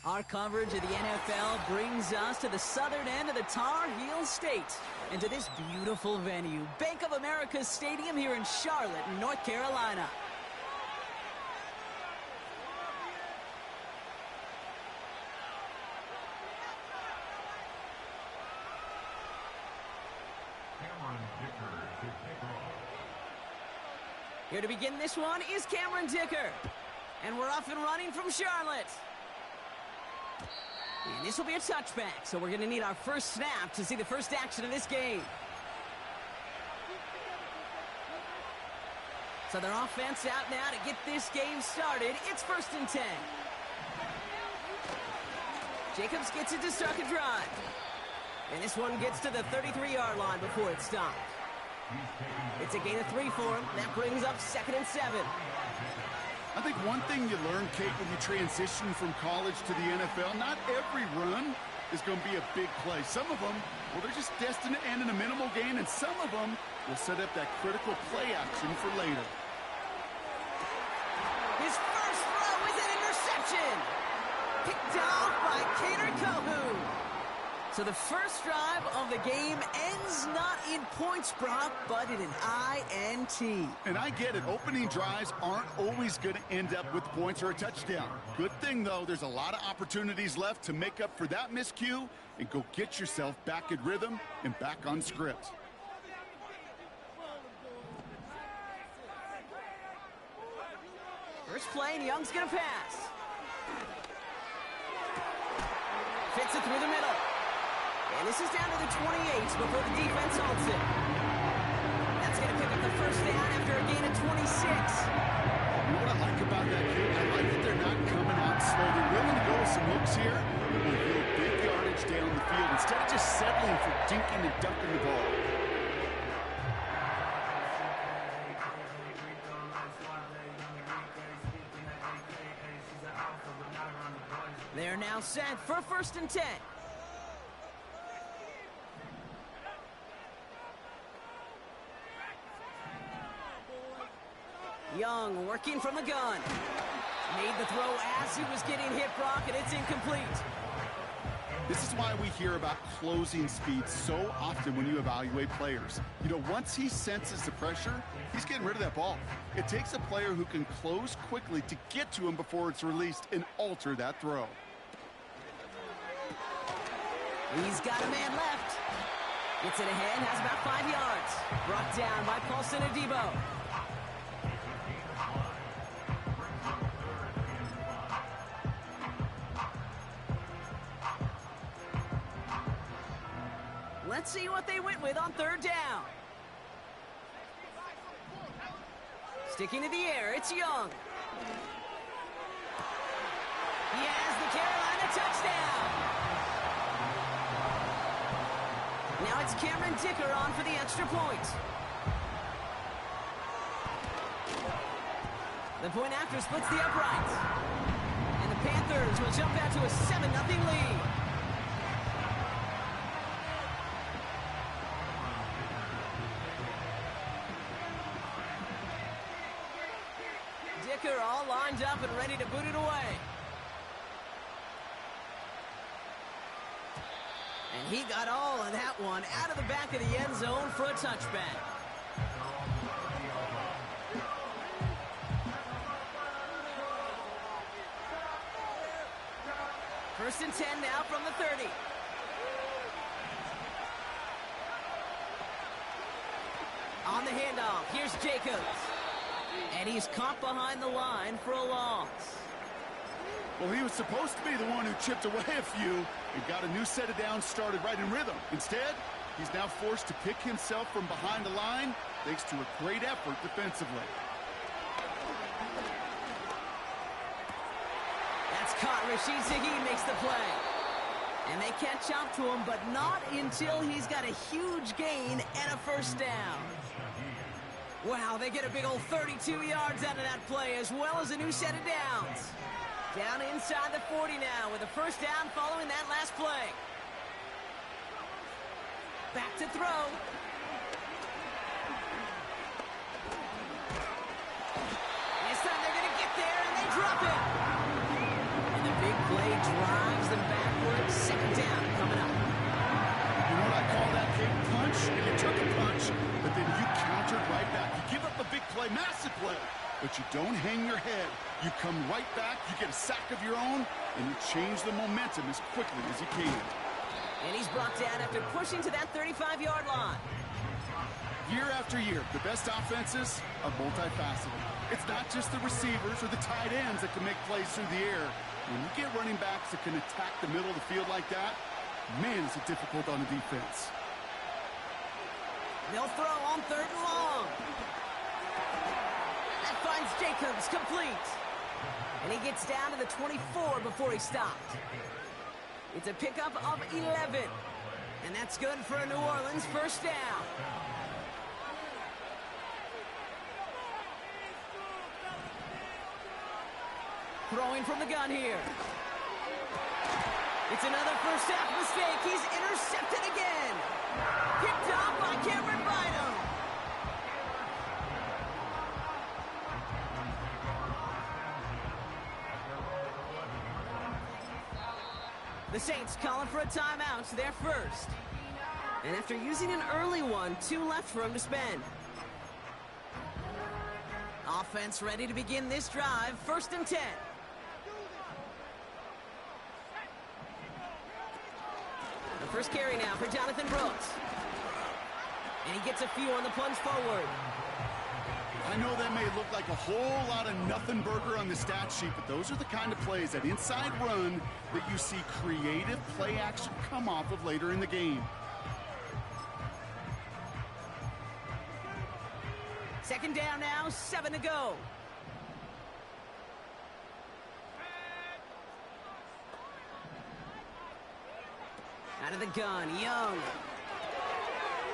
Our coverage of the NFL brings us to the southern end of the Tar Heel State and to this beautiful venue, Bank of America Stadium here in Charlotte, North Carolina. Here to begin this one is Cameron Dicker. And we're off and running from Charlotte. And this will be a touchback, so we're going to need our first snap to see the first action of this game. So their offense out now to get this game started. It's 1st and 10. Jacobs gets it to start the drive. And this one gets to the 33-yard line before it's stopped. It's a gain of 3 for him. That brings up 2nd and 7. I think one thing you learn, Kate, when you transition from college to the NFL, not every run is going to be a big play. Some of them, well, they're just destined to end in a minimal gain, and some of them will set up that critical play action for later. His first throw is an interception. Picked off by Cater Kohu. So the first drive of the game ends not in points, Brock, but in an INT. And I get it. Opening drives aren't always going to end up with points or a touchdown. Good thing, though, there's a lot of opportunities left to make up for that miscue and go get yourself back in rhythm and back on script. First play, and Young's going to pass. Fits it through the middle. And this is down to the 28s before the defense halts it. That's going to pick up the first down after a gain of 26. You know what I like about that kid? I like that they're not coming out slow. They're willing to go with some hooks here and will yield big yardage down the field instead of just settling for dinking and dunking the ball. They're now set for 1st and 10. Young working from the gun. Made the throw as he was getting hit, Brock, and it's incomplete. This is why we hear about closing speed so often when you evaluate players. You know, once he senses the pressure, he's getting rid of that ball. It takes a player who can close quickly to get to him before it's released and alter that throw. He's got a man left. Gets it ahead, has about 5 yards. Brought down by Paulson Adebo. Let's see what they went with on 3rd down. Sticking to the air, it's Young. He has the Carolina touchdown. Now it's Cameron Dicker on for the extra point. The point after splits the uprights. And the Panthers will jump out to a 7-0 lead. Dicker all lined up and ready to boot it away. And he got all of that one out of the back of the end zone for a touchback. First and 10 now from the 30. On the handoff, here's Jacobs. And he's caught behind the line for a loss. Well, he was supposed to be the one who chipped away a few and got a new set of downs started right in rhythm. Instead, he's now forced to pick himself from behind the line thanks to a great effort defensively. That's caught. Rashid Shaheed makes the play. And they catch up to him, but not until he's got a huge gain and a first down. Wow, they get a big old 32 yards out of that play, as well as a new set of downs. Down inside the 40 now with a first down following that last play. Back to throw. This time they're going to get there, and they drop it. And the big play drive massive play. But you don't hang your head. You come right back, you get a sack of your own, and you change the momentum as quickly as you can. And he's brought down after pushing to that 35-yard line. Year after year, the best offenses are multifaceted. It's not just the receivers or the tight ends that can make plays through the air. When you get running backs that can attack the middle of the field like that, man, is it difficult on the defense. They'll throw on 3rd and long. That finds Jacobs complete. And he gets down to the 24 before he stopped. It's a pickup of 11. And that's good for a New Orleans first down. Throwing from the gun here. It's another first half mistake. He's intercepted again. Picked off by Cameron Bynum. The Saints calling for a timeout. They're first. And after using an early one, 2 left for him to spend. Offense ready to begin this drive. 1st and 10. The first carry now for Jonathan Brooks. And he gets a few on the plunge forward. I know that may look like a whole lot of nothing burger on the stat sheet, but those are the kind of plays, that inside run, that you see creative play action come off of later in the game. 2nd down now, 7 to go. Out of the gun, Young.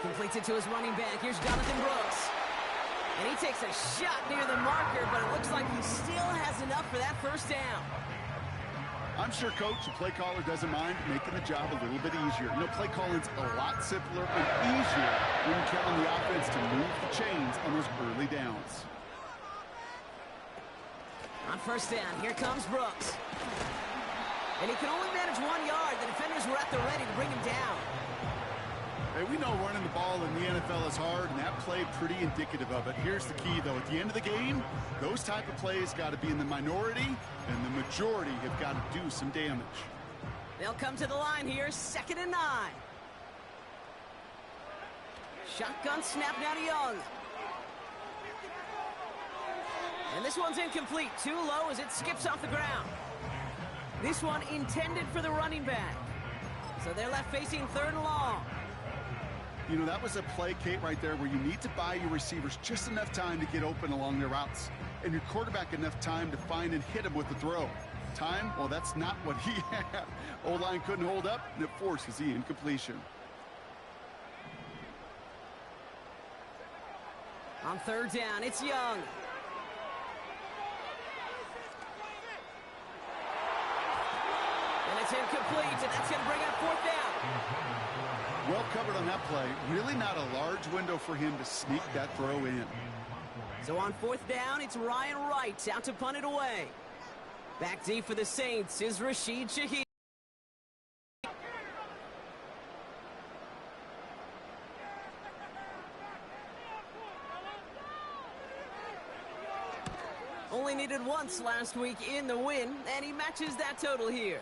Completes it to his running back. Here's Jonathan Brooks. And he takes a shot near the marker, but it looks like he still has enough for that first down. I'm sure Coach, the play caller, doesn't mind making the job a little bit easier. You know, play calling's a lot simpler and easier when you count on the offense to move the chains on those early downs. On 1st down, here comes Brooks. And he can only manage 1 yard. The defenders were at the ready to bring him down. Hey, we know running the ball in the NFL is hard, and that play pretty indicative of it. Here's the key, though. At the end of the game, those type of plays got to be in the minority, and the majority have got to do some damage. They'll come to the line here, 2nd and 9. Shotgun snap now to Young. And this one's incomplete. Too low as it skips off the ground. This one intended for the running back. So they're left facing 3rd and long. You know, that was a play, Kate, right there where you need to buy your receivers just enough time to get open along their routes. And your quarterback enough time to find and hit him with the throw. Time? Well, that's not what he had. O-line couldn't hold up, and it forces the incompletion. On 3rd down, it's Young. And it's incomplete, and that's going to bring up 4th down. Well covered on that play. Really not a large window for him to sneak that throw in. So on 4th down, it's Ryan Wright out to punt it away. Back deep for the Saints is Rashid Shaheed. Only needed once last week in the win, and he matches that total here.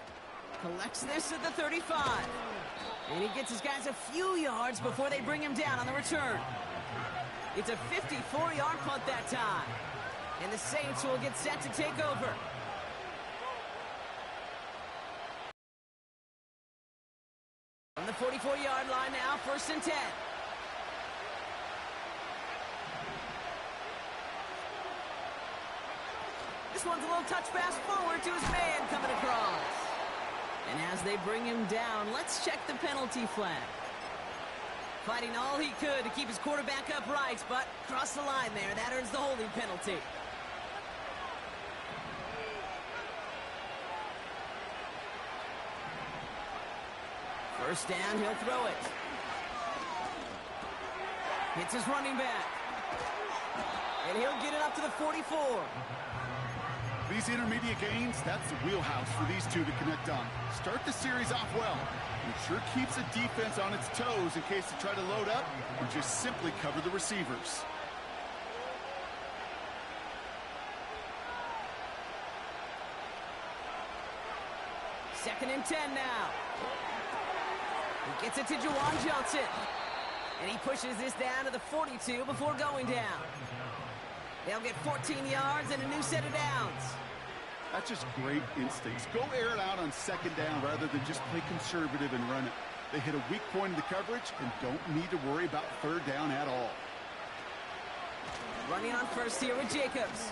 Collects this at the 35. And he gets his guys a few yards before they bring him down on the return. It's a 54-yard punt that time. And the Saints will get set to take over. On the 44-yard line now, 1st and 10. This one's a little touch pass forward to his man coming across. And as they bring him down, let's check the penalty flag. Fighting all he could to keep his quarterback upright, but crossed the line there. That earns the holding penalty. First down, he'll throw it. Hits his running back. And he'll get it up to the 44. These intermediate gains, that's the wheelhouse for these two to connect on. Start the series off well. It sure keeps the defense on its toes in case they try to load up or just simply cover the receivers. 2nd and 10 now. He gets it to Juwan Johnson. And he pushes this down to the 42 before going down. They'll get 14 yards and a new set of downs. That's just great instincts. Go air it out on 2nd down rather than just play conservative and run it. They hit a weak point in the coverage and don't need to worry about 3rd down at all. Running on 1st here with Jacobs.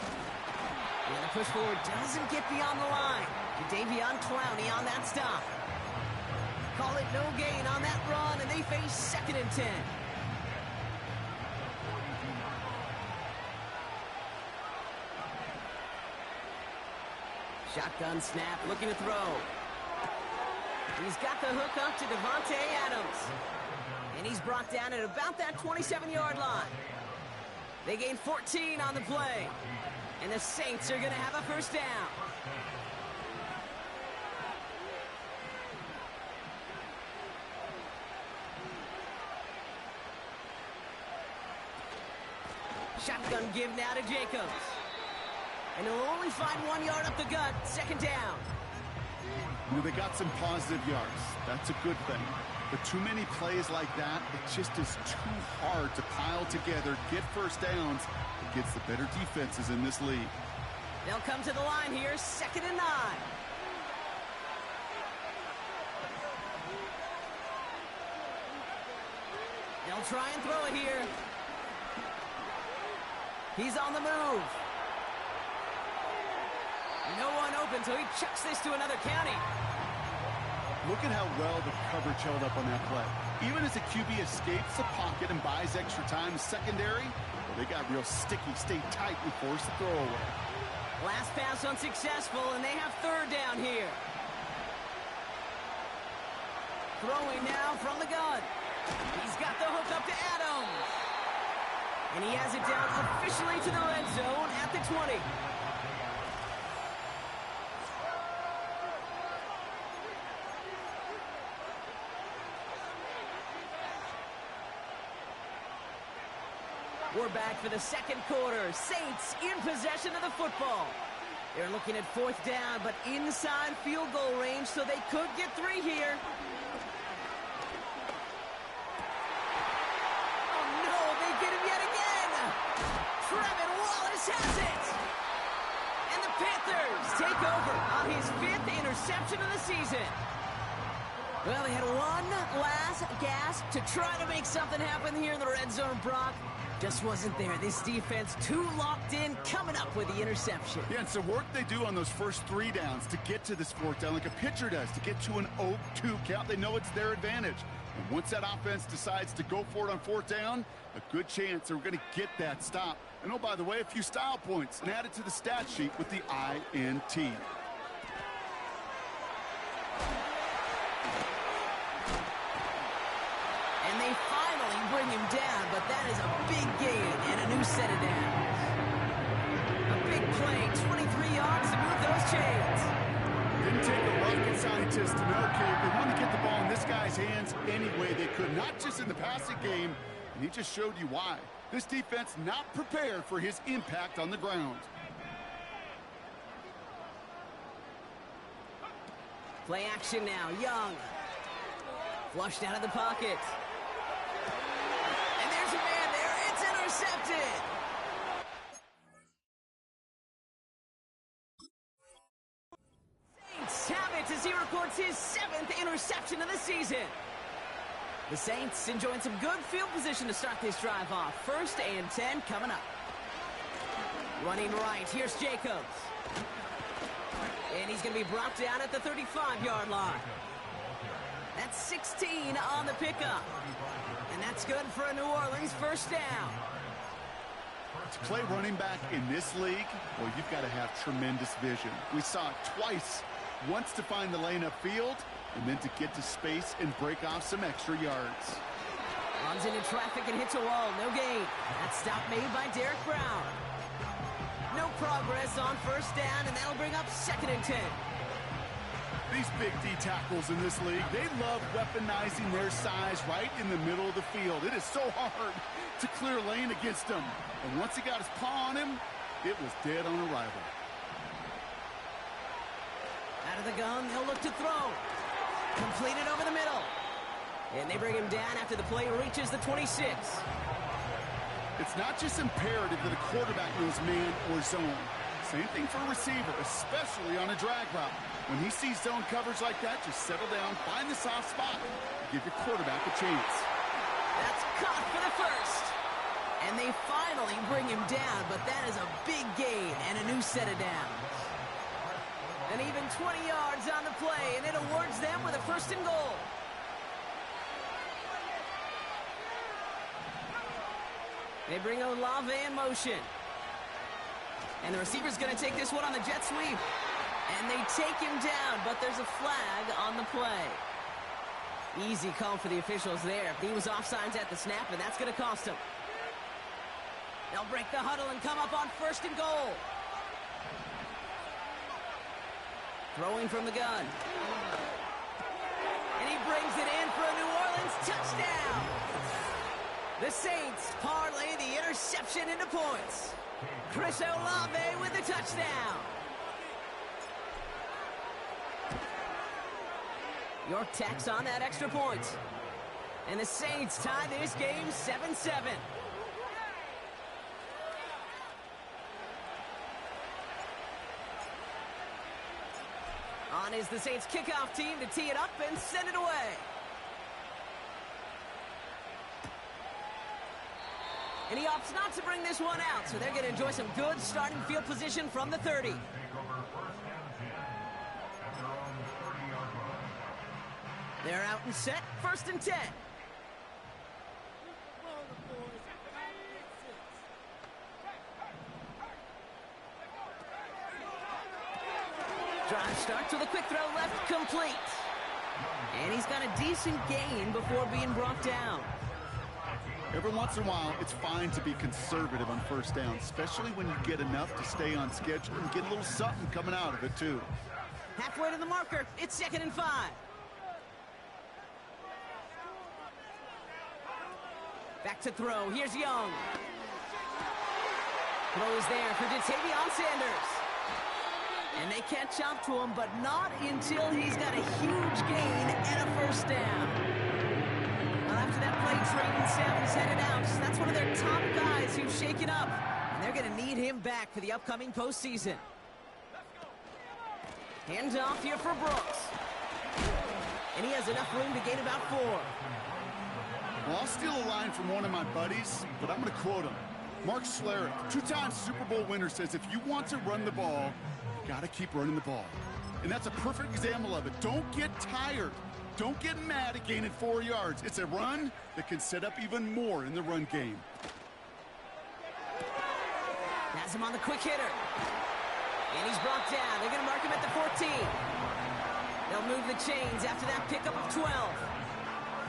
And the push forward doesn't get beyond the line. Davion Clowney on that stop. Call it no gain on that run, and they face 2nd and 10. Shotgun snap, looking to throw. He's got the hook up to Devontae Adams. And he's brought down at about that 27-yard line. They gain 14 on the play. And the Saints are going to have a 1st down. Shotgun give now to Jacobs. And he'll only find 1 yard up the gut. 2nd down. You know, they got some positive yards. That's a good thing. But too many plays like that, it just is too hard to pile together, get 1st downs against the better defenses in this league. They'll come to the line here, 2nd and 9. They'll try and throw it here. He's on the move. No one open, so he chucks this to another county. Look at how well the coverage held up on that play. Even as the QB escapes the pocket and buys extra time in secondary, well, they got real sticky, stay tight, and force the throw away. Last pass unsuccessful, and they have 3rd down here. Throwing now from the gun. He's got the hook up to Adams. And he has it down officially to the red zone at the 20. We're back for the 2nd quarter. Saints in possession of the football. They're looking at 4th down, but inside field goal range, so they could get 3 here. Oh, no, they get him yet again. Trevin Wallace has it. And the Panthers take over on his 5th interception of the season. Well, they had one last gasp to try to make something happen here in the red zone, Brock. Just wasn't there. This defense too locked in, coming up with the interception. Yeah, and some work they do on those first 3 downs to get to this 4th down, like a pitcher does, to get to an 0-2 count. They know it's their advantage. And once that offense decides to go for it on 4th down, a good chance they're going to get that stop. And oh, by the way, a few style points and add it to the stat sheet with the INT. And they finally bring him down, but that is a big gain and a new set of downs. A big play, 23 yards to move those chains. Didn't take a rocket scientist to know, Cave. They wanted to get the ball in this guy's hands any way they could, not just in the passing game, and he just showed you why. This defense not prepared for his impact on the ground. Play action now, Young. Flushed out of the pocket. And there's a man there. It's intercepted. Saints have it as he records his 7th interception of the season. The Saints enjoying some good field position to start this drive off. 1st and 10 coming up. Running right, here's Jacobs. And he's going to be brought down at the 35-yard line. That's 16 on the pickup. And that's good for a New Orleans 1st down. To play running back in this league, well, you've got to have tremendous vision. We saw it twice. Once to find the lane upfield, and then to get to space and break off some extra yards. Runs into traffic and hits a wall. No gain. That stop made by Derek Brown. No progress on 1st down, and that'll bring up 2nd and 10. These big D tackles in this league, they love weaponizing their size right in the middle of the field. It is so hard to clear lane against them. And once he got his paw on him, it was dead on arrival. Out of the gun, they'll look to throw. Completed over the middle. And they bring him down after the play reaches the 26. It's not just imperative that a quarterback knows man or zone. Same thing for a receiver, especially on a drag route. When he sees zone coverage like that, just settle down, find the soft spot, and give your quarterback a chance. That's caught for the first. And they finally bring him down, but that is a big gain and a new set of downs. And even 20 yards on the play, and it awards them with a first and goal. They bring Olave in motion. And the receiver's going to take this one on the jet sweep. And they take him down, but there's a flag on the play. Easy call for the officials there. He was offsides at the snap, and that's going to cost him. They'll break the huddle and come up on first and goal. Throwing from the gun. And he brings it in for a New Orleans touchdown. The Saints parlay the interception into points. Chris Olave with the touchdown. York tacks on that extra point. And the Saints tie this game 7-7. On is the Saints kickoff team to tee it up and send it away. And he opts not to bring this one out, so they're going to enjoy some good starting field position from the 30. They're out and set, first and 10. Drive starts with a quick throw left, complete. And he's got a decent gain before being brought down. Every once in a while, it's fine to be conservative on first down, especially when you get enough to stay on schedule and get a little something coming out of it, too. Halfway to the marker, it's 2nd and 5. Back to throw, here's Young. Throws there for Jatavion Sanders. And they catch up to him, but not until he's got a huge gain and a first down. Well, after that play, Trayton Salmon's headed out. That's one of their top guys who's shaken up. And they're going to need him back for the upcoming postseason. Hands off here for Brooks. And he has enough room to gain about 4. Well, I'll steal a line from one of my buddies, but I'm going to quote him. Mark Schlereth, 2-time Super Bowl winner, says if you want to run the ball, you got to keep running the ball. And that's a perfect example of it. Don't get tired. Don't get mad at gaining 4 yards. It's a run that can set up even more in the run game. Has him on the quick hitter. And he's brought down. They're going to mark him at the 14. They'll move the chains after that pickup of 12.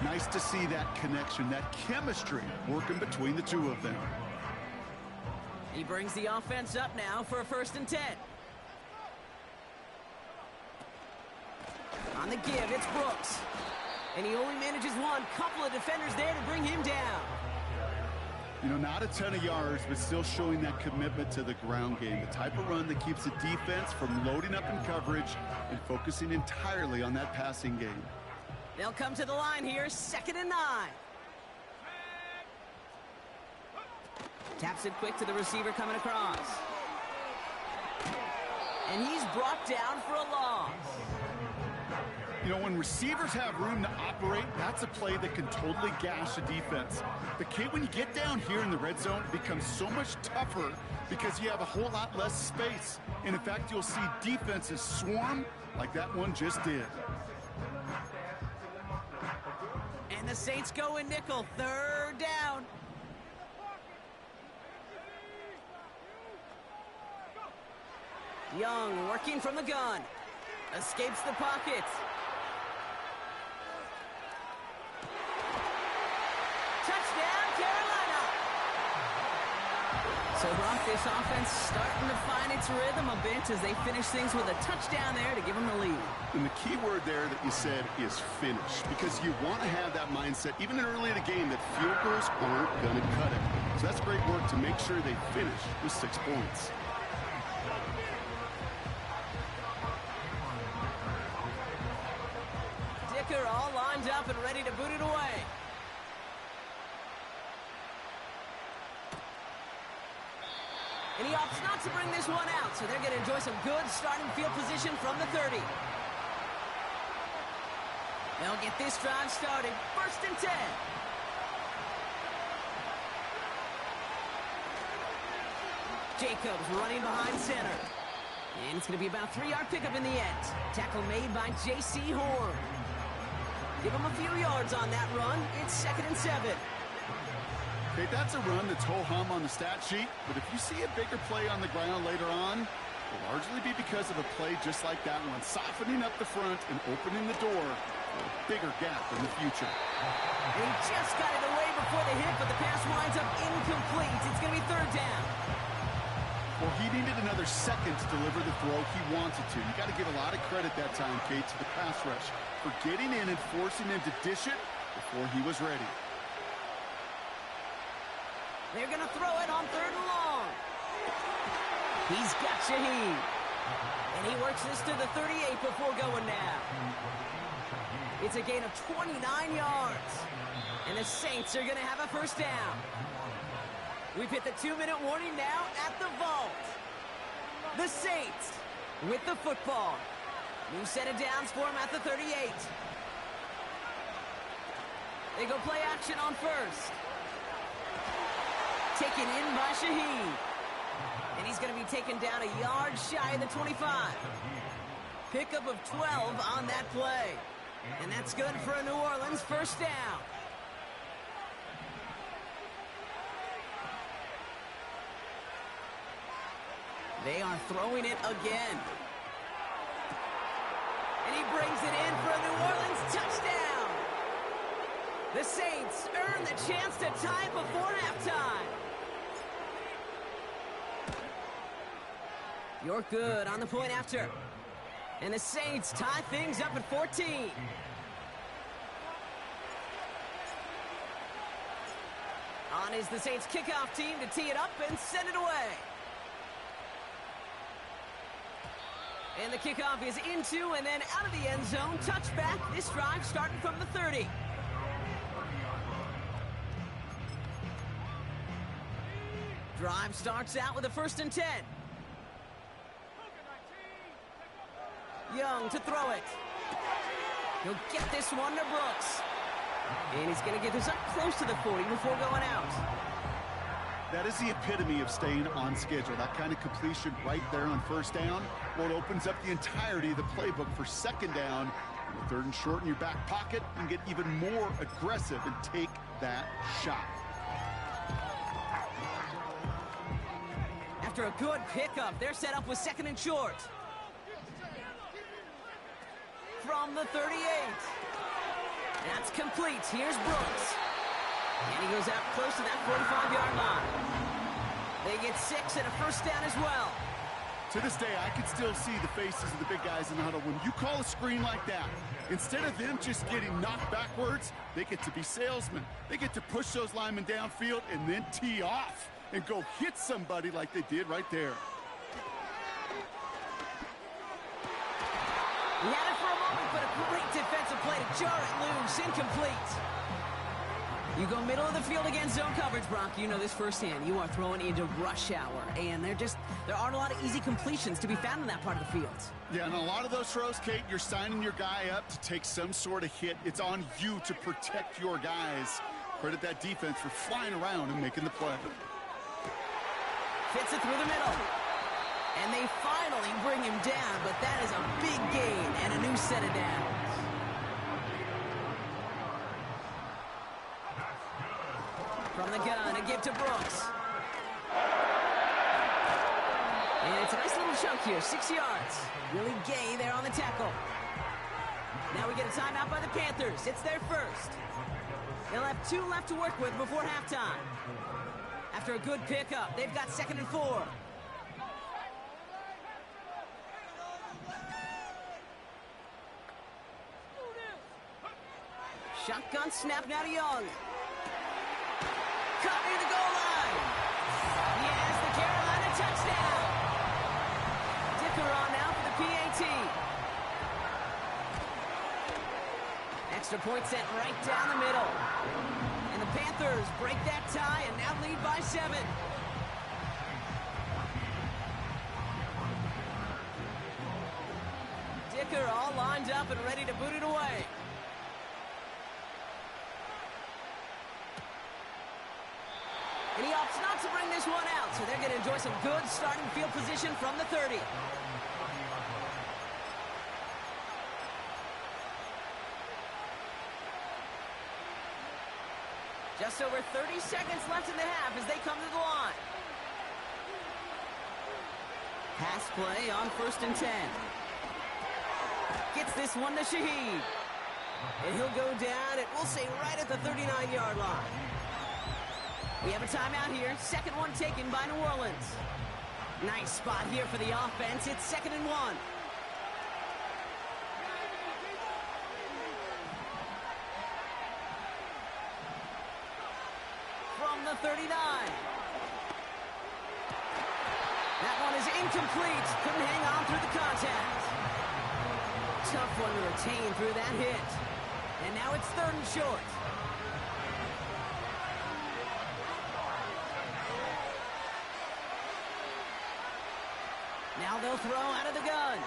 Nice to see that connection, that chemistry working between the two of them. He brings the offense up now for a 1st and 10. On the give, it's Brooks. And he only manages one. Couple of defenders there to bring him down. You know, not a ton of yards, but still showing that commitment to the ground game. The type of run that keeps the defense from loading up in coverage and focusing entirely on that passing game. They'll come to the line here, 2nd and 9. Taps it quick to the receiver coming across. And he's brought down for a loss. You know, when receivers have room to operate, that's a play that can totally gash a defense. But, Kate, when you get down here in the red zone, it becomes so much tougher because you have a whole lot less space. And, in fact, you'll see defenses swarm like that one just did. And the Saints go in nickel, 3rd down. Young working from the gun. Escapes the pocket. Touchdown, Carolina. So Brock, this offense starting to find its rhythm a bit as they finish things with a touchdown there to give them the lead. And the key word there that you said is finish, because you want to have that mindset, even early in the game, that field goals aren't going to cut it. So that's great work to make sure they finish with 6 points. Dicker all lined up and ready to boot it away. And he opts not to bring this one out, so they're going to enjoy some good starting field position from the 30. They'll get this drive started. 1st and 10. Jacobs running behind center. And it's going to be about a 3-yard pickup in the end. Tackle made by J.C. Horn. Give him a few yards on that run. It's 2nd and 7. Okay, that's a run that's ho-hum on the stat sheet, but if you see a bigger play on the ground later on, it will largely be because of a play just like that one, softening up the front and opening the door for a bigger gap in the future. And he just got it away before the hit, but the pass winds up incomplete. It's going to be 3rd down. Well, he needed another second to deliver the throw he wanted to. You got to give a lot of credit that time, Kate, to the pass rush for getting in and forcing him to dish it before he was ready. They're going to throw it on 3rd and long. He's got Shaheed. And he works this to the 38 before going down. It's a gain of 29 yards. And the Saints are going to have a 1st down. We've hit the 2-minute warning now at the vault. The Saints with the football. New set of downs for him at the 38. They go play action on 1st. Taken in by Shaheed. And he's going to be taken down a yard shy of the 25. Pickup of 12 on that play. And that's good for a New Orleans 1st down. They are throwing it again. And he brings it in for a New Orleans touchdown. The Saints earn the chance to tie before halftime. You're good on the point after. And the Saints tie things up at 14. On is the Saints kickoff team to tee it up and send it away. And the kickoff is into and then out of the end zone. Touchback. This drive starting from the 30. Drive starts out with a 1st and 10. Young to throw it. He'll get this one to Brooks. And he's going to get this up close to the 40 before going out. That is the epitome of staying on schedule. That kind of completion right there on 1st down. Well, it opens up the entirety of the playbook for 2nd down. And 3rd and short in your back pocket, and get even more aggressive and take that shot. After a good pickup, they're set up with 2nd and short. From the 38. That's complete. Here's Brooks. And he goes out close to that 45-yard line. They get 6 and a 1st down as well. To this day, I can still see the faces of the big guys in the huddle. When you call a screen like that, instead of them just getting knocked backwards, they get to be salesmen. They get to push those linemen downfield and then tee off and go hit somebody like they did right there. He had it for a moment, but a great defensive play to jar it loose. Incomplete. You go middle of the field against zone coverage, Brock. You know this firsthand. You are throwing into rush hour, and there aren't a lot of easy completions to be found in that part of the field. Yeah, and a lot of those throws, Kate, you're signing your guy up to take some sort of hit. It's on you to protect your guys. Credit that defense for flying around and making the play. Fits it through the middle. And they finally bring him down, but that is a big gain and a new set of downs. From the gun, a give to Brooks. And it's a nice little chunk here, 6 yards. Really gay there on the tackle. Now we get a timeout by the Panthers. It's their first. They'll have 2 left to work with before halftime. After a good pickup, they've got 2nd and 4. Shotgun snap now to Young. Caught near the goal line. He has the Carolina touchdown. Dicker on now for the PAT. Extra point sent right down the middle. And the Panthers break that tie and now lead by 7. Dicker all lined up and ready to boot it away. And he opts not to bring this one out, so they're going to enjoy some good starting field position from the 30. Just over 30 seconds left in the half as they come to the line. Pass play on 1st and 10. Gets this one to Shaheed. And he'll go down, and we'll say right at the 39-yard line. We have a timeout here. Second one taken by New Orleans. Nice spot here for the offense. It's 2nd and 1. From the 39. That one is incomplete. Couldn't hang on through the contact. Tough one to retain through that hit. And now it's 3rd and short. Now they'll throw out of the gun.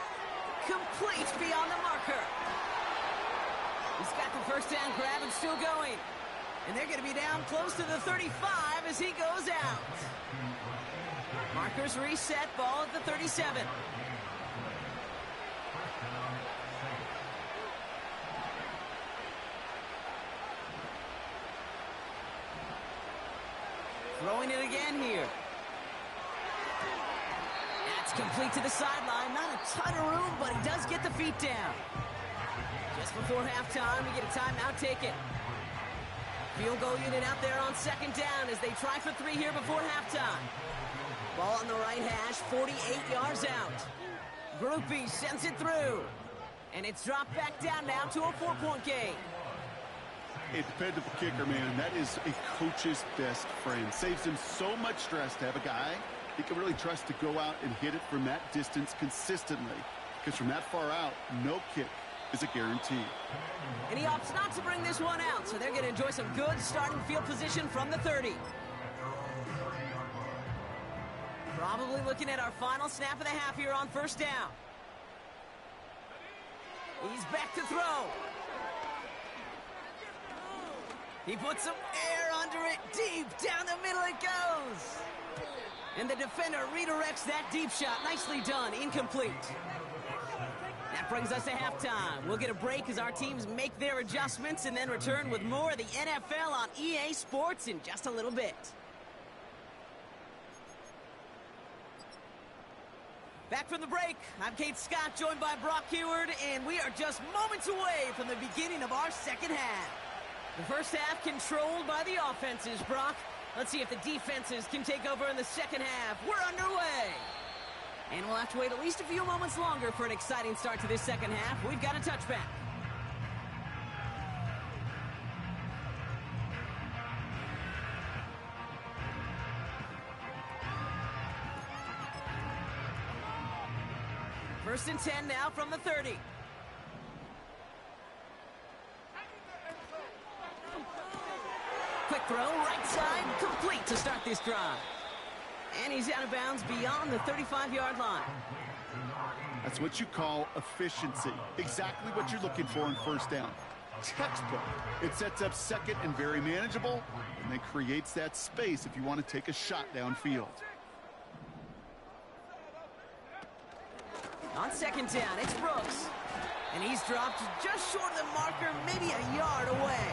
Complete beyond the marker. He's got the first down grab and still going. And they're going to be down close to the 35 as he goes out. Markers reset, ball at the 37. Throwing it again here. That's complete to the sideline. Not a ton of room, but he does get the feet down. Just before halftime, we get a timeout taken. Field goal unit out there on 2nd down as they try for 3 here before halftime. Ball on the right hash, 48 yards out. Groupie sends it through. And it's dropped back down now to a 4-point game. A dependable kicker, man. That is a coach's best friend. Saves him so much stress to have a guy he can really trust to go out and hit it from that distance consistently. Because from that far out, no kick is a guarantee. And he opts not to bring this one out, so they're going to enjoy some good starting field position from the 30. Probably looking at our final snap of the half here on 1st down. He's back to throw. He puts some air under it. Deep down the middle it goes. And the defender redirects that deep shot. Nicely done. Incomplete. That brings us to halftime. We'll get a break as our teams make their adjustments and then return with more of the NFL on EA Sports in just a little bit. Back from the break, I'm Kate Scott, joined by Brock Heward, and we are just moments away from the beginning of our second half. The first half controlled by the offenses, Brock. Let's see if the defenses can take over in the second half. We're underway. And we'll have to wait at least a few moments longer for an exciting start to this second half. We've got a touchback. First and 10 now from the 30. Quick throw, right side, complete to start this drive. And he's out of bounds beyond the 35-yard line. That's what you call efficiency. Exactly what you're looking for in 1st down. Textbook. It sets up 2nd and very manageable, and then creates that space if you want to take a shot downfield. On 2nd down, it's Brooks. And he's dropped just short of the marker, maybe a yard away.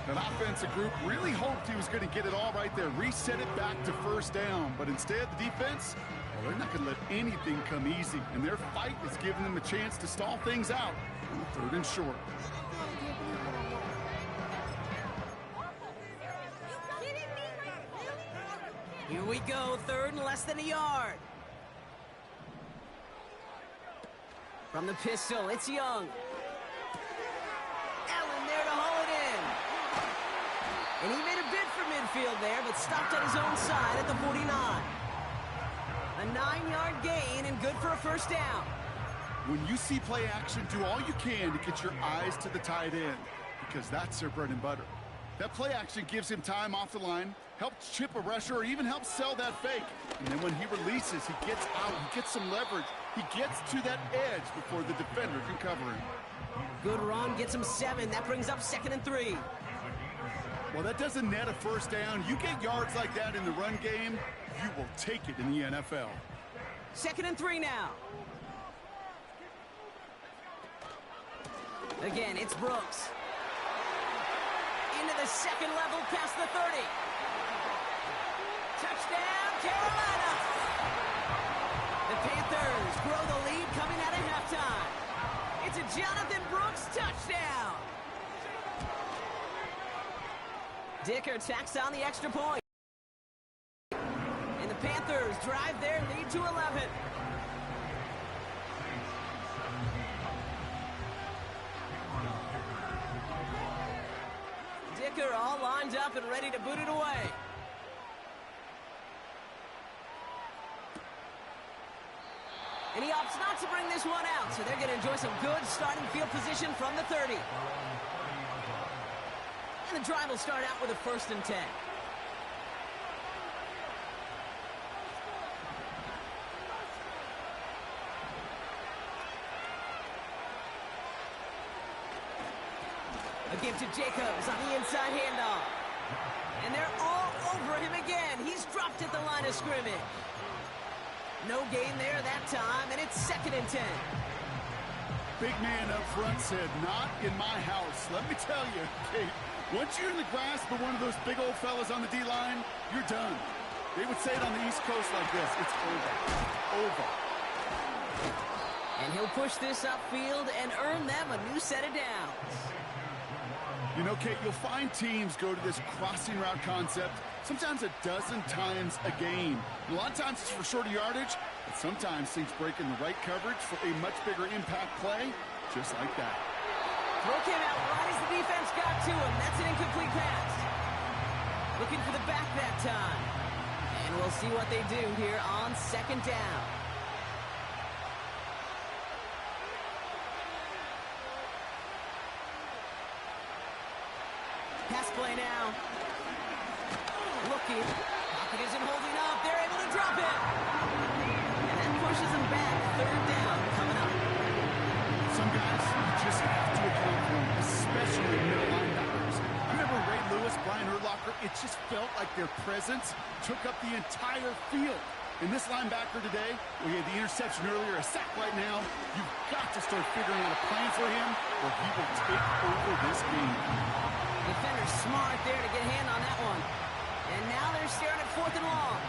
That offensive group really hoped he was going to get it all right there, reset it back to 1st down. But instead, the defense, well, they're not going to let anything come easy. And their fight is giving them a chance to stall things out on 3rd and short. Here we go, 3rd and less than a yard. From the pistol, it's Young. Allen there to haul it in. And he made a bid for midfield there, but stopped on his own side at the 49. A 9-yard gain and good for a 1st down. When you see play action, do all you can to get your eyes to the tight end, because that's their bread and butter. That play action gives him time off the line, helps chip a rusher, or even helps sell that fake. And then when he releases, he gets out, he gets some leverage. He gets to that edge before the defender can cover him. Good run, gets him 7. That brings up 2nd and 3. Well, that doesn't net a first down. You get yards like that in the run game, you will take it in the NFL. 2nd and 3 now. Again, it's Brooks. Into the second level, past the 30. Touchdown, Carolina! The Panthers grow the lead coming out of halftime. It's a Jonathan Brooks touchdown. Dicker tacks on the extra point. And the Panthers drive their lead to 11. Dicker all lined up and ready to boot it away. And he opts not to bring this one out, so they're going to enjoy some good starting field position from the 30. And the drive will start out with a 1st and 10. A give to Jacobs on the inside handoff. And they're all over him again. He's dropped at the line of scrimmage. No gain there that time, and it's 2nd and 10. Big man up front said, not in my house. Let me tell you, Kate, once you're in the grasp of one of those big old fellas on the D-line, you're done. They would say it on the East Coast like this. It's over. Over. And he'll push this upfield and earn them a new set of downs. You know, Kate, you'll find teams go to this crossing route concept sometimes a dozen times a game. A lot of times it's for shorter yardage, but sometimes things break in the right coverage for a much bigger impact play, just like that. Throw came out right as the defense got to him. That's an incomplete pass. Looking for the back that time. And we'll see what they do here on 2nd down. Pass play now. Looking. Pocket isn't holding up. They're able to drop it. And that pushes them back. 3rd down coming up. Some guys, you just have to account for them, especially middle linebackers. I remember Ray Lewis, Brian Urlacher, it just felt like their presence took up the entire field. And this linebacker today, we had the interception earlier, a sack right now. You've got to start figuring out a plan for him, or he will take over this game. Defender's smart there to get a hand on that one. And now they're staring at 4th and long.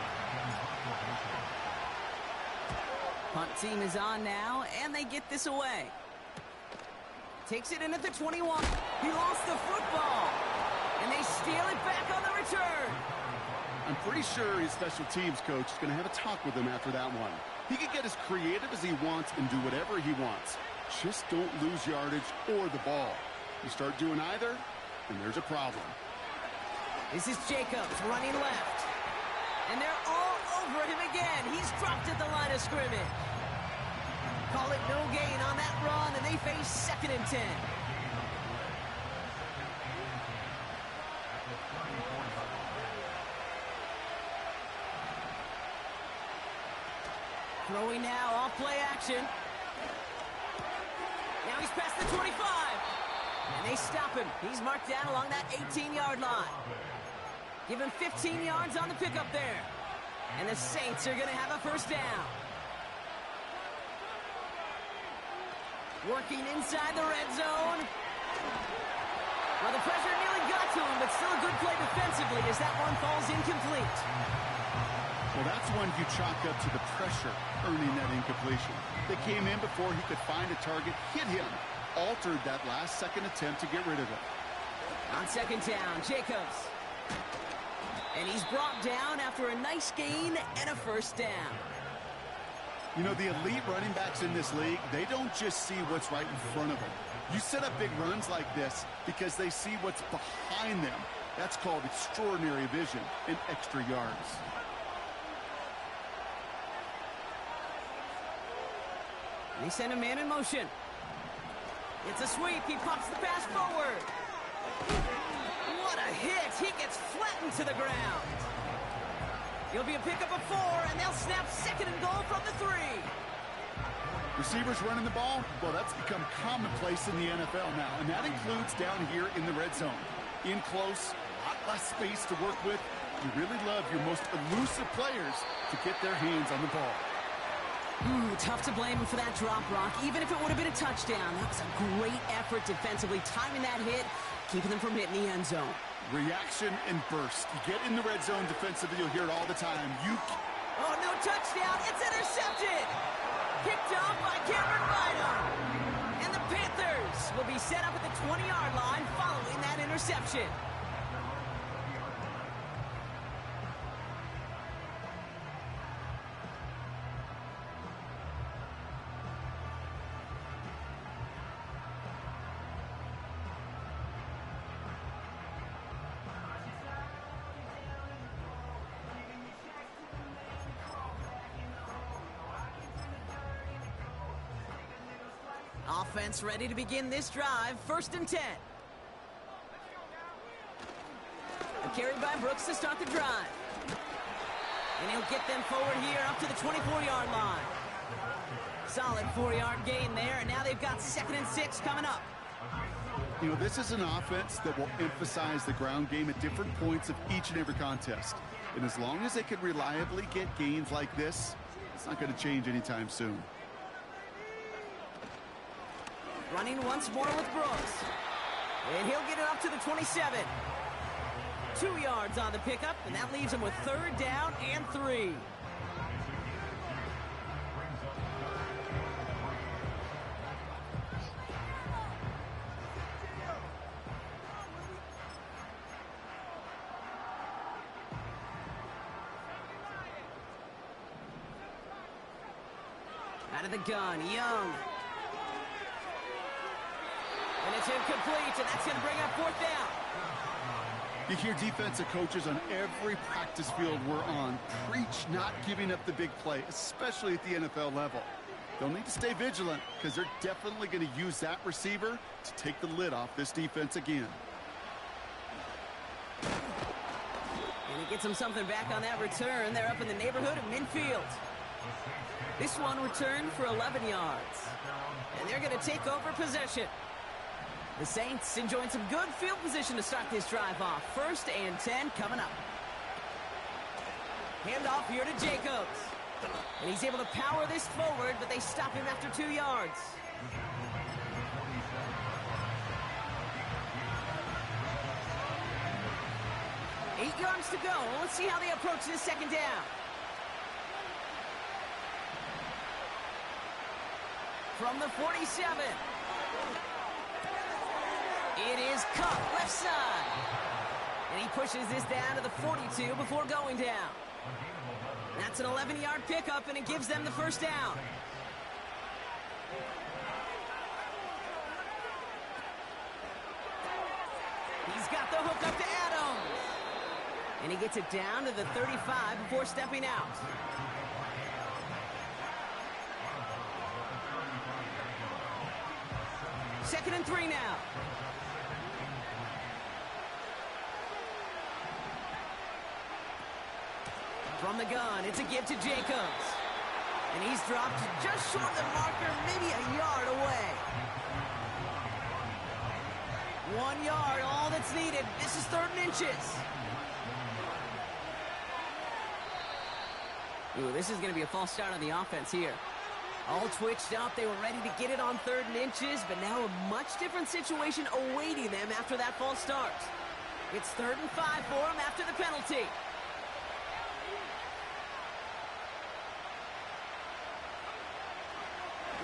Punt team is on now, and they get this away. Takes it in at the 21. He lost the football. And they steal it back on the return. I'm pretty sure his special teams coach is going to have a talk with him after that one. He can get as creative as he wants and do whatever he wants. Just don't lose yardage or the ball. You start doing either, and there's a problem. This is Jacobs running left. And they're all over him again. He's dropped at the line of scrimmage. Call it no gain on that run, and they face 2nd and 10. Throwing now off play action. Now he's past the 25. And they stop him. He's marked down along that 18-yard line. Give him 15 yards on the pickup there. And the Saints are going to have a 1st down. Working inside the red zone. Well, the pressure nearly got to him, but still a good play defensively as that one falls incomplete. Well, that's one you chalk up to the pressure earning that incompletion. They came in before he could find a target, hit him, altered that last-second attempt to get rid of it. On 2nd down, Jacobs. And he's brought down after a nice gain and a 1st down. You know, the elite running backs in this league, they don't just see what's right in front of them. You set up big runs like this because they see what's behind them. That's called extraordinary vision and extra yards. They send a man in motion. It's a sweep. He pops the pass forward. What a hit. He gets flattened to the ground. It'll be a pickup of 4, and they'll snap second and goal from the 3. Receivers running the ball, well, that's become commonplace in the NFL now, and that includes down here in the red zone. In close, a lot less space to work with. You really love your most elusive players to get their hands on the ball. Tough to blame him for that drop, Rock, even if it would have been a touchdown. That was a great effort defensively, timing that hit, keeping them from hitting the end zone. Reaction and burst. You get in the red zone defensively, you'll hear it all the time. Oh, no touchdown. It's intercepted. Picked off by Cameron Bynum. And the Panthers will be set up at the 20-yard line following that interception. Offense ready to begin this drive. 1st and 10. A carry by Brooks to start the drive. And he'll get them forward here up to the 24-yard line. Solid 4-yard gain there, and now they've got 2nd and 6 coming up. You know, this is an offense that will emphasize the ground game at different points of each and every contest. And as long as they can reliably get gains like this, it's not going to change anytime soon. Running once more with Brooks. And he'll get it up to the 27. 2 yards on the pickup, and that leaves him with 3rd down and 3. Out of the gun, Young. And it's incomplete, and that's going to bring up 4th down. You hear defensive coaches on every practice field we're on preach not giving up the big play, especially at the NFL level. They'll need to stay vigilant because they're definitely going to use that receiver to take the lid off this defense again. And he gets him something back on that return. They're up in the neighborhood of midfield. This one returned for 11 yards. And they're going to take over possession. The Saints enjoying some good field position to start this drive off. 1st and 10 coming up. Handoff here to Jacobs. And he's able to power this forward, but they stop him after 2 yards. Eight yards to go. Let's see how they approach this 2nd down. From the 47. It is Cup, left side. And he pushes this down to the 42 before going down. That's an 11-yard pickup, and it gives them the 1st down. He's got the hook up to Adams. And he gets it down to the 35 before stepping out. Second and 3 now. From the gun, it's a give to Jacobs. And he's dropped just short of the marker, maybe a yard away. 1 yard, all that's needed. This is 3rd and inches. Ooh, this is going to be a false start on the offense here. All twitched up, they were ready to get it on 3rd and inches, but now a much different situation awaiting them after that false start. It's 3rd and 5 for them after the penalty.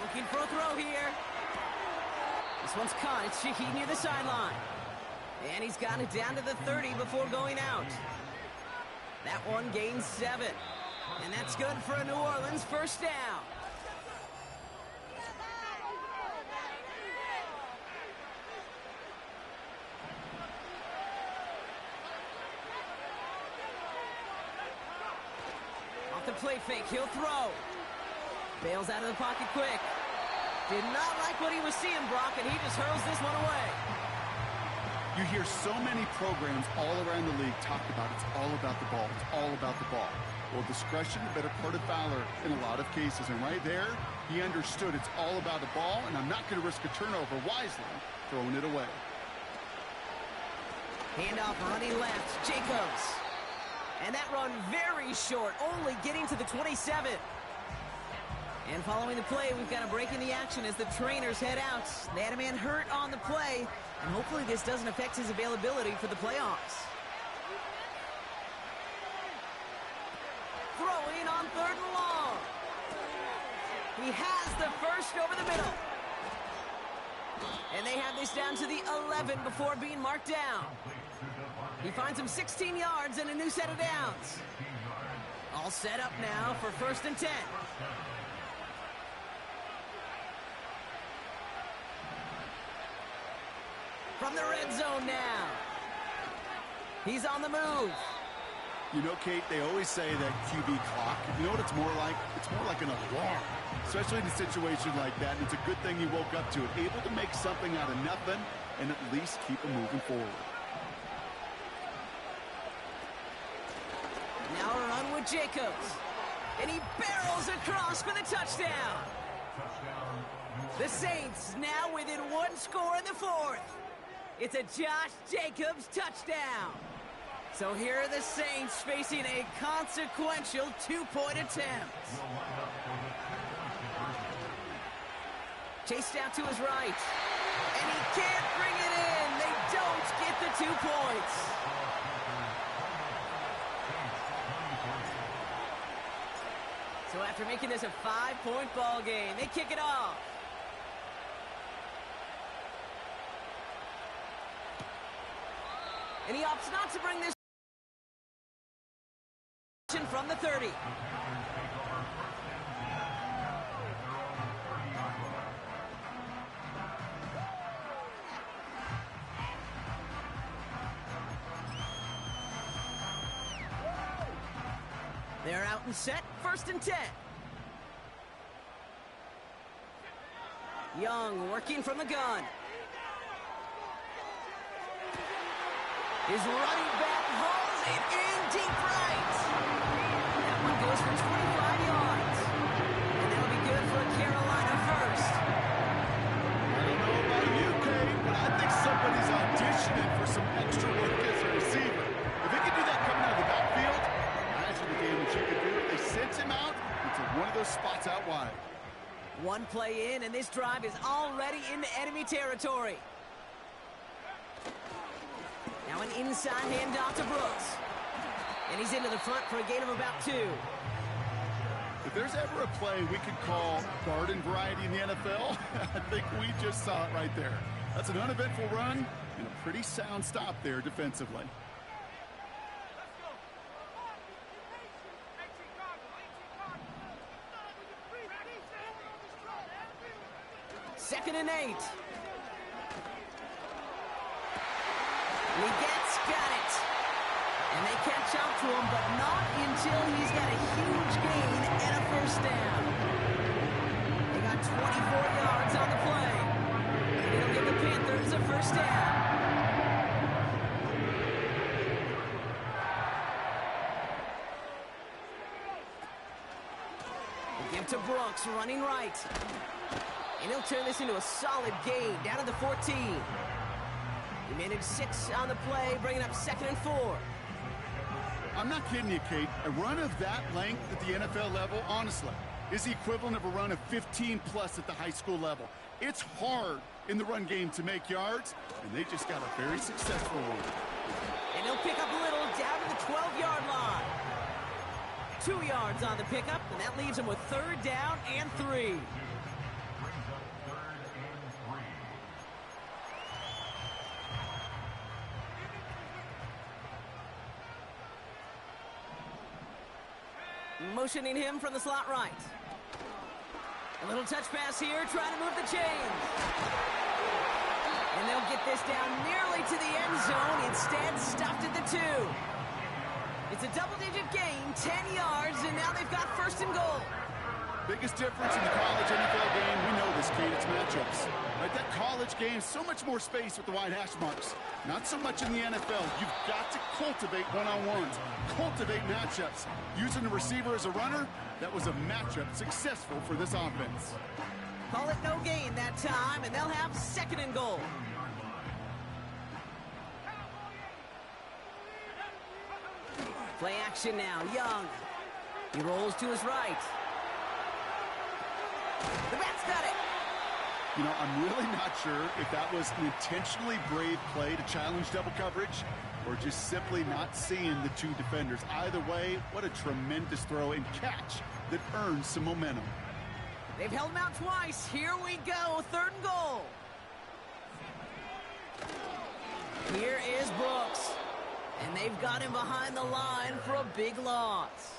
Looking for a throw here. This one's caught. It's Shaheed near the sideline. And he's got it down to the 30 before going out. That one gains 7. And that's good for a New Orleans 1st down. Off the play fake, he'll throw. Bails out of the pocket quick. Did not like what he was seeing, Brock, and he just hurls this one away. You hear so many programs all around the league talk about it's all about the ball. It's all about the ball. Well, discretion, the better part of valor in a lot of cases. And right there, he understood it's all about the ball, and I'm not going to risk a turnover wisely, throwing it away. Handoff running left, Jacobs. And that run very short, only getting to the 27. And following the play, we've got a break in the action as the trainers head out. They had a man hurt on the play, and hopefully this doesn't affect his availability for the playoffs. Throwing on 3rd and long. He has the first over the middle. And they have this down to the 11 before being marked down. He finds him 16 yards and a new set of downs. All set up now for 1st and 10. From the red zone now. He's on the move. You know, Kate, they always say that QB clock, you know what it's more like? It's more like an alarm, especially in a situation like that. And it's a good thing he woke up to it, able to make something out of nothing and at least keep him moving forward. Now a run with Jacobs. And he barrels across for the touchdown. The Saints now within 1 score in the 4th. It's a Josh Jacobs touchdown. So here are the Saints facing a consequential 2-point attempt. Chased out to his right. And he can't bring it in. They don't get the 2 points. So after making this a 5-point ball game, they kick it off. And he opts not to bring this from the 30. They're out and set, 1st and 10. Young working from the gun. His running back hauls it in deep right. That one goes for 25 yards. And that'll be good for a Carolina first. I don't know about you, Kate, but I think somebody's auditioning for some extra work as a receiver. If he could do that coming out of the backfield, imagine the damage he could do if they sent him out into one of those spots out wide. One play in, and this drive is already into enemy territory. Now an inside handoff to Brooks. And he's into the front for a gain of about 2. If there's ever a play we could call garden variety in the NFL, I think we just saw it right there. That's an uneventful run and a pretty sound stop there defensively. Second and 8. Got it. And they catch up to him, but not until he's got a huge gain and a 1st down. They got 24 yards on the play. And it'll give the Panthers a 1st down. They give to Brooks, running right. And he'll turn this into a solid gain, down to the 14. He managed 6 on the play, bringing up 2nd and 4. I'm not kidding you, Kate. A run of that length at the NFL level, honestly, is the equivalent of a run of 15-plus at the high school level. It's hard in the run game to make yards, and they just got a very successful one. And he'll pick up a little down to the 12-yard line. 2 yards on the pickup, and that leaves him with 3rd down and 3. Motioning him from the slot right. A little touch pass here, trying to move the chains. And they'll get this down nearly to the end zone. Instead, stopped at the 2. It's a double-digit gain, 10 yards, and now they've got 1st and goal. Biggest difference in the college NFL game, we know this, Kate, it's matchups. Right, that college game, so much more space with the wide hash marks. Not so much in the NFL. You've got to cultivate one-on-ones, cultivate matchups. Using the receiver as a runner, that was a matchup successful for this offense. Call it no gain that time, and they'll have 2nd and goal. Play action now, Young. He rolls to his right. The bat's got it. You know, I'm really not sure if that was an intentionally brave play to challenge double coverage or just simply not seeing the two defenders. Either way, what a tremendous throw and catch that earns some momentum. They've held him out twice. Here we go, 3rd and goal. Here is Brooks. And they've got him behind the line for a big loss.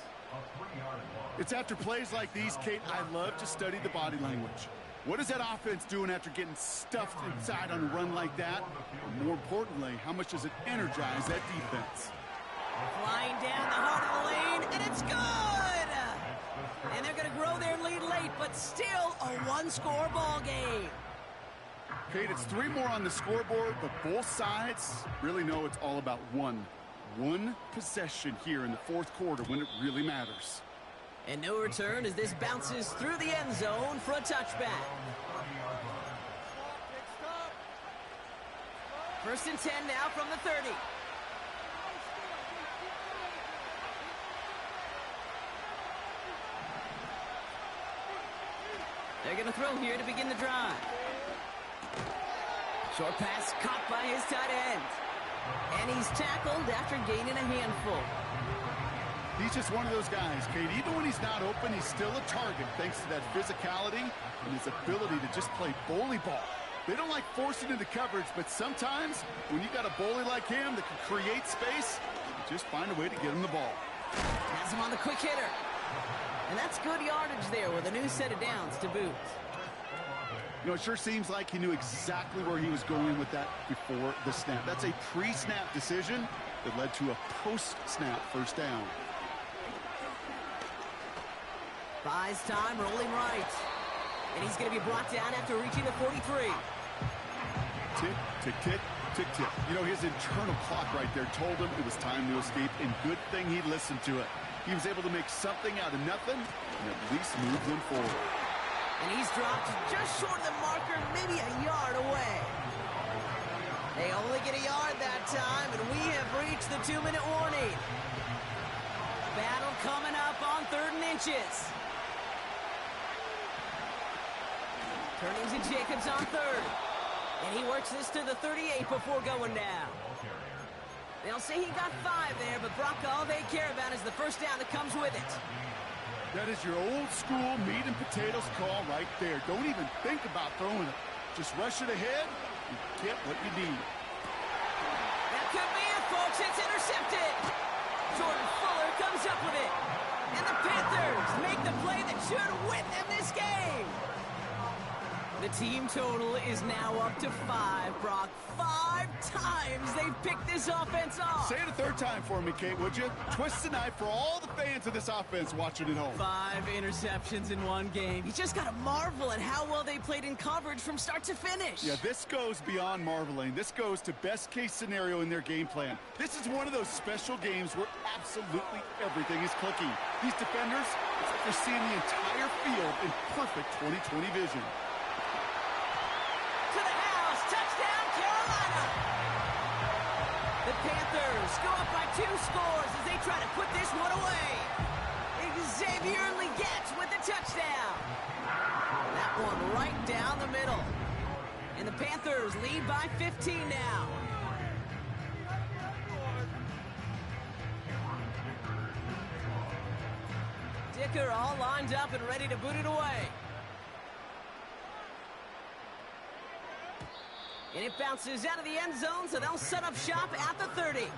It's after plays like these, Kate, I love to study the body language. What is that offense doing after getting stuffed inside on a run like that? And more importantly, how much does it energize that defense? Flying down the heart of the lane, and it's good! And they're going to grow their lead late, but still a 1-score ball game. Kate, it's 3 more on the scoreboard, but both sides really know it's all about one possession here in the 4th quarter when it really matters. And no return as this bounces through the end zone for a touchback. 1st and 10 now from the 30. They're going to throw here to begin the drive. Short pass caught by his tight end. And he's tackled after gaining a handful. He's just one of those guys, Kate. Even when he's not open, he's still a target thanks to that physicality and his ability to just play bully ball. They don't like forcing into coverage, but sometimes when you got a bully like him that can create space, you just find a way to get him the ball. Has him on the quick hitter. And that's good yardage there with a new set of downs to boot. You know, it sure seems like he knew exactly where he was going with that before the snap. That's a pre-snap decision that led to a post-snap 1st down. Buys time, rolling right. And he's going to be brought down after reaching the 43. Tick, tick, tick, tick, tick. You know, his internal clock right there told him it was time to escape, and good thing he listened to it. He was able to make something out of nothing and at least move them forward. And he's dropped just short of the marker, maybe a yard away. They only get a yard that time, and we have reached the 2-minute warning. Battle coming up on 3rd and inches. Turning to Jacobs on 3rd. And he works this to the 38 before going down. They'll say he got 5 there, but Brock, all they care about is the 1st down that comes with it. That is your old school meat and potatoes call right there. Don't even think about throwing it. Just rush it ahead and get what you need. That could be it, folks. It's intercepted. Jordan Fuller comes up with it. And the Panthers make the play that should win them this game. The team total is now up to 5, Brock. 5 times they've picked this offense off. Say it a 3rd time for me, Kate, would you? Twist the knife for all the fans of this offense watching at home. 5 interceptions in one game. You just got to marvel at how well they played in coverage from start to finish. Yeah, this goes beyond marveling. This goes to best-case scenario in their game plan. This is one of those special games where absolutely everything is clicking. These defenders, it's like they're seeing the entire field in perfect 20/20 vision. The Panthers go up by 2 scores as they try to put this one away. Xavier Legette with the touchdown. That one right down the middle. And the Panthers lead by 15 now. Dicker all lined up and ready to boot it away. And it bounces out of the end zone, so they'll set up shop at the 30.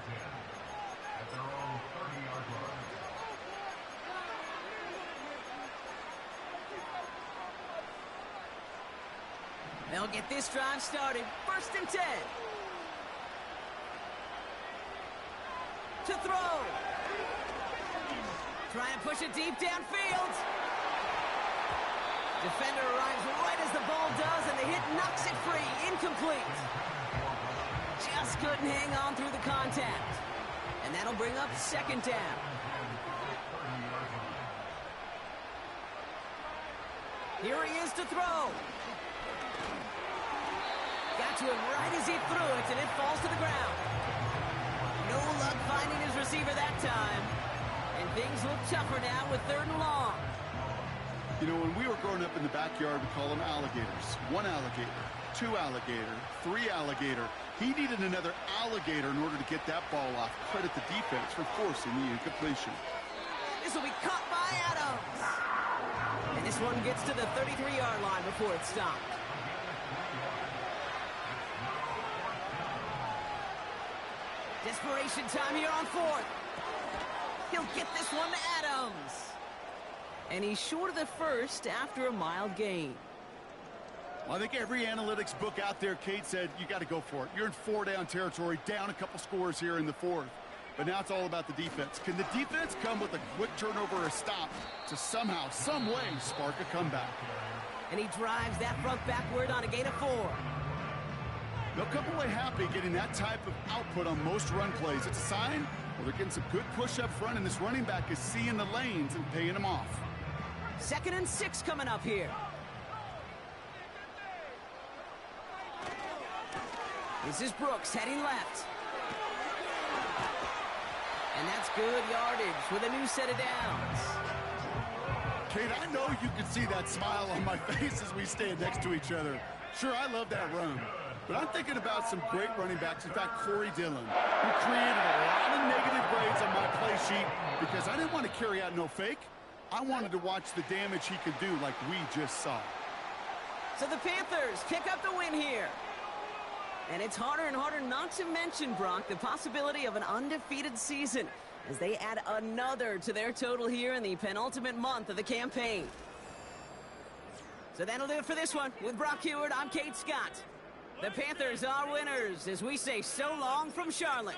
They'll get this drive started. 1st and 10. To throw. Trying to push it deep downfield. Defender arrives right as the ball does, and the hit knocks it free. Incomplete. Just couldn't hang on through the contact. And that'll bring up second down. Here he is to throw. Got to him right as he threw it, and it falls to the ground. No luck finding his receiver that time. And things look tougher now with 3rd and long. You know, when we were growing up in the backyard, we call them alligators. 1 alligator, 2 alligator, 3 alligator. He needed another alligator in order to get that ball off. Credit the defense for forcing the incompletion. This will be caught by Adams. And this one gets to the 33-yard line before it's stopped. Desperation time here on 4th. He'll get this one to Adams. And he's short of the first after a mild gain. Well, I think every analytics book out there, Kate, said you got to go for it. You're in 4-down territory, down a couple scores here in the 4th. But now it's all about the defense. Can the defense come with a quick turnover or a stop to somehow, some way, spark a comeback? And he drives that front backward on a gain of 4. They'll come away happy getting that type of output on most run plays. It's a sign, well, they're getting some good push up front, and this running back is seeing the lanes and paying them off. 2nd and 6 coming up here. This is Brooks heading left. And that's good yardage with a new set of downs. Kate, I know you can see that smile on my face as we stand next to each other. Sure, I love that run. But I'm thinking about some great running backs. In fact, Corey Dillon, who created a lot of negative grades on my play sheet because I didn't want to carry out no fake. I wanted to watch the damage he could do like we just saw. So the Panthers pick up the win here. And it's harder and harder not to mention, Brock, the possibility of an undefeated season as they add another to their total here in the penultimate month of the campaign. So that'll do it for this one. With Brock Heward, I'm Kate Scott. The Panthers are winners as we say so long from Charlotte.